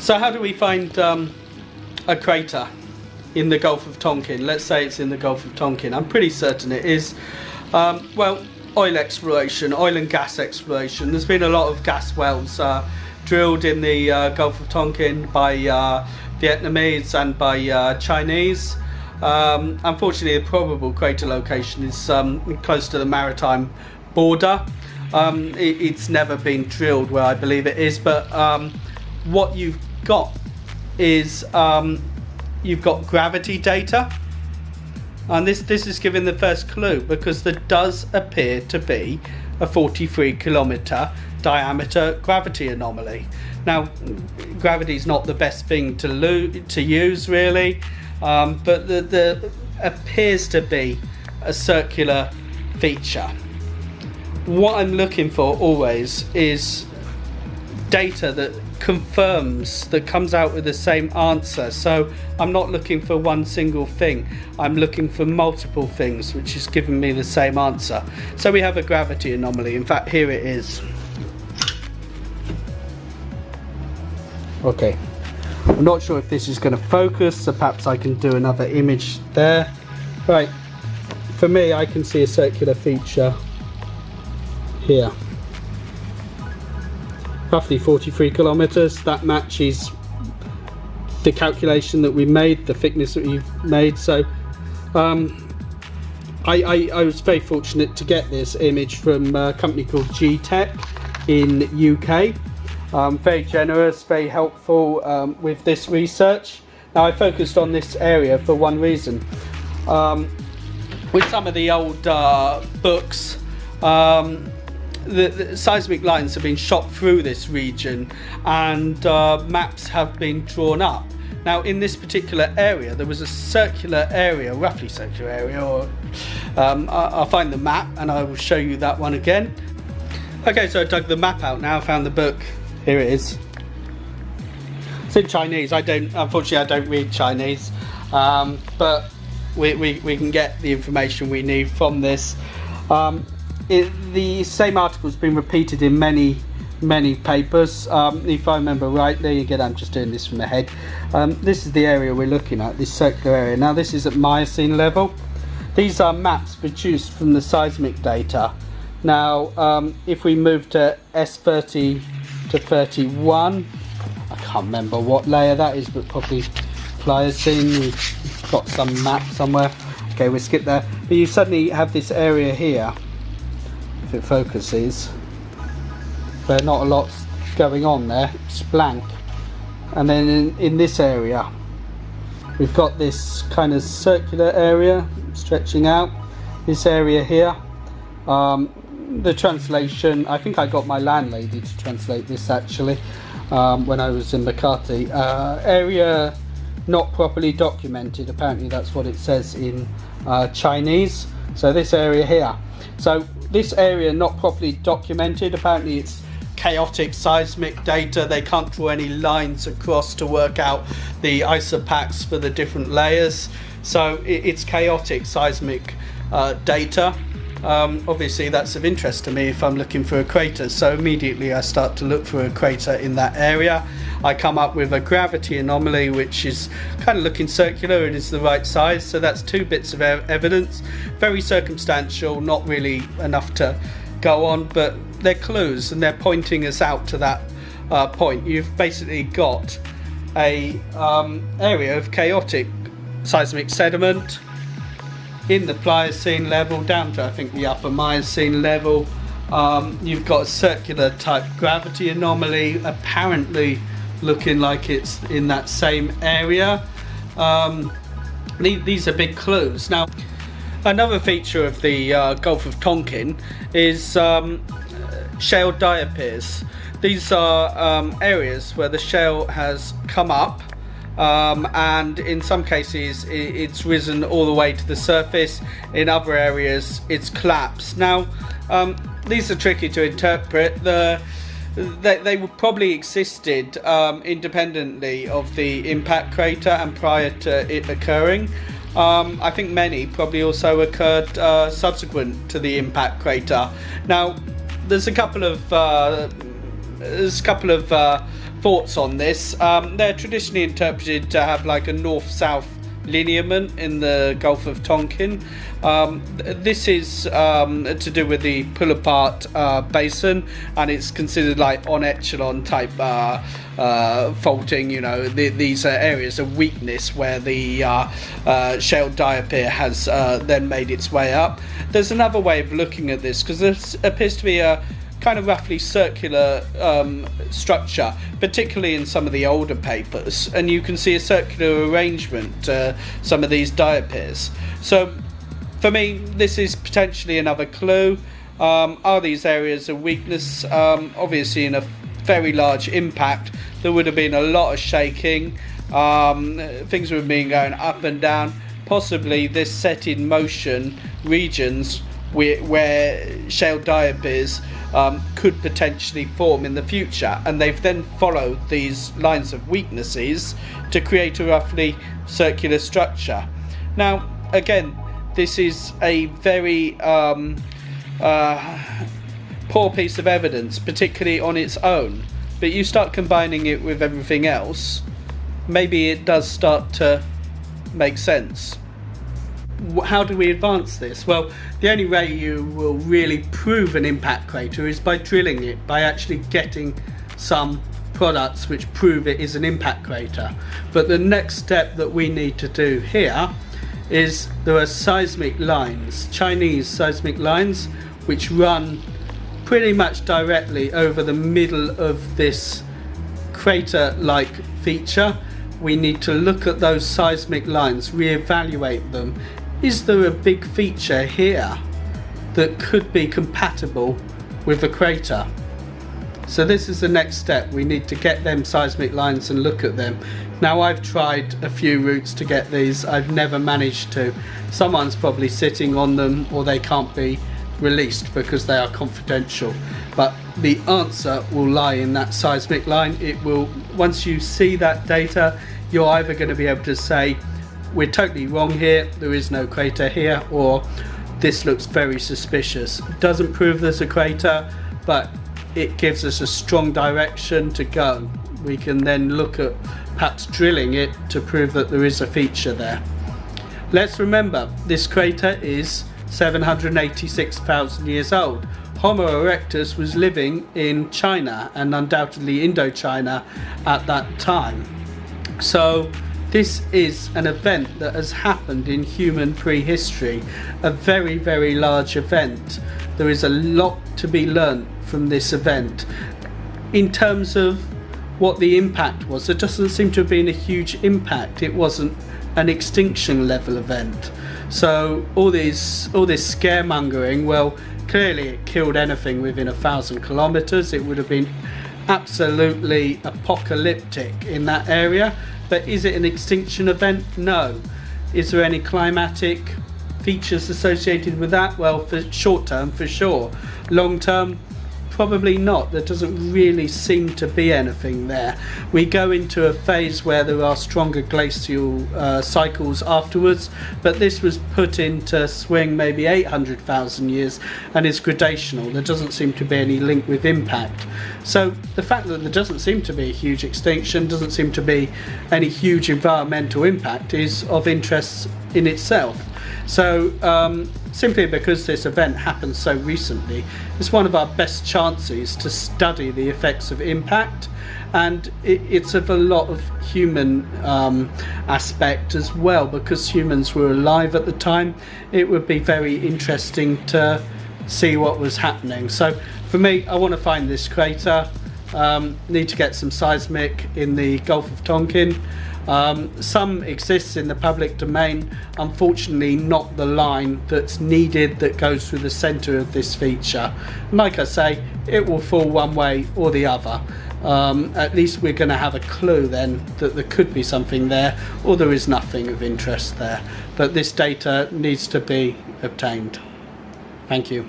So how do we find a crater in the Gulf of Tonkin? Let's say it's in the Gulf of Tonkin. I'm pretty certain it is. Well, oil exploration, oil and gas exploration. There's been a lot of gas wells drilled in the Gulf of Tonkin by Vietnamese and by Chinese. Unfortunately, the probable crater location is close to the maritime border. It's never been drilled where I believe it is, but what you've got is you've got gravity data, and this is giving the first clue, because there does appear to be a 43-kilometer diameter gravity anomaly. Now, gravity is not the best thing to use really, but there appears to be a circular feature. What I'm looking for always is data that confirms, that comes out with the same answer. So I'm not looking for one single thing, I'm looking for multiple things which is giving me the same answer. So we have a gravity anomaly. In fact, here it is. Okay, I'm not sure if this is going to focus, so perhaps I can do another image there. Right, for me I can see a circular feature here, roughly 43 kilometers. That matches the calculation that we made, the thickness that we've made. So I was very fortunate to get this image from a company called Tektites in UK. Very generous, very helpful with this research. Now, I focused on this area for one reason. With some of the old books, the seismic lines have been shot through this region, and maps have been drawn up. Now, in this particular area, there was a circular area, roughly circular area, or I'll find the map and I will show you that one again. Okay, so I dug the map out now, found the book. Here it is. It's in Chinese. Unfortunately, I don't read Chinese, but we can get the information we need from this. The same article has been repeated in many papers. If I remember rightly, again I'm just doing this from the head, this is the area we're looking at, this circular area. Now, this is at Miocene level. These are maps produced from the seismic data. Now, if we move to S30 to 31, I can't remember what layer that is, but probably Pliocene. We've got some map somewhere. Okay, we'll skip there. But you suddenly have this area here, if it focuses, where not a lot's going on there, it's blank. And then in this area, we've got this kind of circular area stretching out, this area here. The translation, I think I got my landlady to translate this actually when I was in Makati. Area not properly documented, apparently that's what it says in Chinese. So this area here, so this area not properly documented, apparently it's chaotic seismic data. They can't draw any lines across to work out the isopachs for the different layers, so it's chaotic seismic data. Obviously that's of interest to me if I'm looking for a crater, so immediately I start to look for a crater in that area. I come up with a gravity anomaly which is kind of looking circular and is the right size, so that's two bits of evidence. Very circumstantial, not really enough to go on, but they're clues and they're pointing us out to that point. You've basically got a area of chaotic seismic sediment in the Pliocene level down to I think the upper Miocene level. You've got a circular type gravity anomaly apparently looking like it's in that same area. These are big clues. Now, another feature of the Gulf of Tonkin is shale diapirs. These are areas where the shale has come up, and in some cases it's risen all the way to the surface. In other areas it's collapsed. Now, these are tricky to interpret. They would probably existed independently of the impact crater and prior to it occurring. I think many probably also occurred subsequent to the impact crater. Now, there's a couple of thoughts on this. They're traditionally interpreted to have like a north-south lineament in the Gulf of Tonkin. This is to do with the pull-apart basin, and it's considered like on echelon type faulting. You know, these are areas of weakness where the shale diapir has then made its way up. There's another way of looking at this, because there appears to be a kind of roughly circular structure, particularly in some of the older papers, and you can see a circular arrangement to some of these diapirs. So for me, this is potentially another clue. Are these areas of weakness? Obviously in a very large impact there would have been a lot of shaking, things would have been going up and down. Possibly this set in motion regions where shale diapirs could potentially form in the future, and they've then followed these lines of weaknesses to create a roughly circular structure. Now again, this is a very poor piece of evidence, particularly on its own, but you start combining it with everything else, maybe it does start to make sense. How do we advance this? Well, the only way you will really prove an impact crater is by drilling it, by actually getting some products which prove it is an impact crater. But the next step that we need to do here is there are seismic lines, Chinese seismic lines, which run pretty much directly over the middle of this crater-like feature. We need to look at those seismic lines, re-evaluate them. Is there a big feature here that could be compatible with the crater? So this is the next step. We need to get them seismic lines and look at them. Now I've tried a few routes to get these, I've never managed to. Someone's probably sitting on them, or they can't be released because they are confidential. But the answer will lie in that seismic line. It will, once you see that data, you're either going to be able to say, we're totally wrong here, there is no crater here, or this looks very suspicious. It doesn't prove there's a crater, but it gives us a strong direction to go. We can then look at perhaps drilling it to prove that there is a feature there. Let's remember, this crater is 786,000 years old. Homo erectus was living in China, and undoubtedly Indochina at that time. So this is an event that has happened in human prehistory, a very, very large event. There is a lot to be learnt from this event. In terms of what the impact was, there doesn't seem to have been a huge impact. It wasn't an extinction level event. So all this scaremongering, well, clearly it killed anything within 1,000 kilometers. It would have been absolutely apocalyptic in that area. But is it an extinction event? No. Is there any climatic features associated with that? Well, for short term, for sure. Long term, probably not. There doesn't really seem to be anything there. We go into a phase where there are stronger glacial cycles afterwards, but this was put into swing maybe 800,000 years and is gradational. There doesn't seem to be any link with impact. So the fact that there doesn't seem to be a huge extinction, doesn't seem to be any huge environmental impact, is of interest in itself. So simply because this event happened so recently, it's one of our best chances to study the effects of impact, and it's of a lot of human aspect as well, because humans were alive at the time. It would be very interesting to see what was happening. So for me, I want to find this crater. Need to get some seismic in the Gulf of Tonkin. Some exists in the public domain, unfortunately not the line that's needed that goes through the centre of this feature. And like I say, it will fall one way or the other. At least we're going to have a clue then that there could be something there, or there is nothing of interest there. But this data needs to be obtained. Thank you.